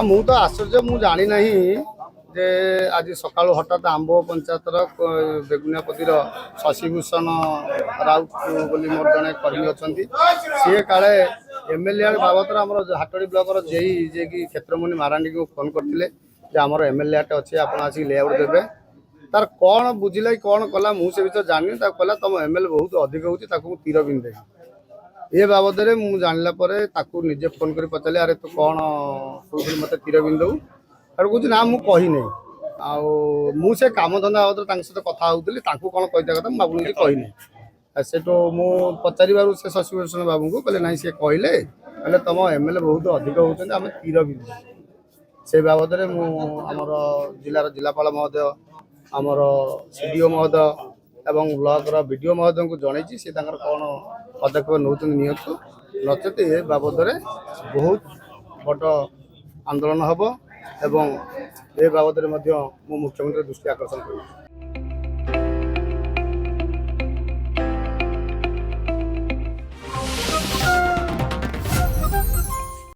ମୁଁ ତ ଆଶ୍ଚର୍ଯ୍ୟ ମୁଁ ଜାଣି ନାହିଁ ଯେ ଆଜି ସକାଳୁ ହଠାତ୍ ଆମ୍ବ ପଞ୍ଚାୟତର ବେଗୁନିଆପତିର ଶଶିଭୂଷଣ ରାଉତ ବୋଲି ମୋର ଜଣେ କର୍ମୀ ଅଛନ୍ତି। ସିଏ କାଳେ ଏମ୍ଏଲ୍ଏ ବାବଦରେ ଆମର ହାଟଡ଼ି ବ୍ଲକର ଜେଇ ଯିଏକି କ୍ଷେତ୍ରମଣି ମାରାଣ୍ଡିକୁ ଫୋନ୍ କରିଥିଲେ ଯେ ଆମର ଏମ୍ଏଲ୍ଏଟେ ଅଛି, ଆପଣ ଆସିକି ଲେଆଉଟ୍ ଦେବେ। ତାର କ'ଣ ବୁଝିଲା କି କ'ଣ କଲା ମୁଁ ସେ ବିଷୟରେ ଜାଣିନି। ତାକୁ କହିଲା ତୁମ ଏମ୍ଏଲ୍ଏ ବହୁତ ଅଧିକ ହେଉଛି, ତାକୁ ମୁଁ ତୀର ବିନ୍ଧେବି। ଏ ବାବଦରେ ମୁଁ ଜାଣିଲା ପରେ ତାକୁ ନିଜେ ଫୋନ୍ କରି ପଚାରିଲି, ଆରେ ତୁ କ'ଣ କହୁଥିଲୁ ମୋତେ ତୀର ବିନ୍ଧେବୁ? ତାକୁ କହୁଛି ନା ମୁଁ କହିନି। ଆଉ ମୁଁ ସେ କାମଧନ୍ଦା ବାବଦରେ ତାଙ୍କ ସହିତ କଥା ହେଉଥିଲି, ତାଙ୍କୁ କ'ଣ କହିଥିବା କଥା ମୁଁ ଆପଣଙ୍କୁ କିଛି କହିନି। ସେଠୁ ମୁଁ ପଚାରିବାରୁ ସେ ଶଶିଭୂଷଣ ବାବୁଙ୍କୁ କହିଲେ ନାଇଁ ସିଏ କହିଲେ ତୁମ ଏମ୍ଏଲ୍ଏ ବହୁତ ଅଧିକ ହେଉଛନ୍ତି, ଆମେ ତୀର ବିନ୍ଧୁ। ସେ ବାବଦରେ ମୁଁ ଆମର ଜିଲ୍ଲାର ଜିଲ୍ଲାପାଳ ମହୋଦୟ, ଆମର ସିଡିଓ ମହୋଦୟ ଏବଂ ବ୍ଲକର ବିଡିଓ ମହୋଦୟଙ୍କୁ ଜଣେଇଛି। ସେ ତାଙ୍କର କ'ଣ ପଦକ୍ଷେପ ନେଉଛନ୍ତି ନିଅନ୍ତୁ, ନଚେତ ଏ ବାବଦରେ ବହୁତ ବଡ଼ ଆନ୍ଦୋଳନ ହେବ ଏବଂ ଏ ବାବଦରେ ମଧ୍ୟ ମୁଁ ମୁଖ୍ୟମନ୍ତ୍ରୀ ଦୃଷ୍ଟି ଆକର୍ଷଣ କରିବି।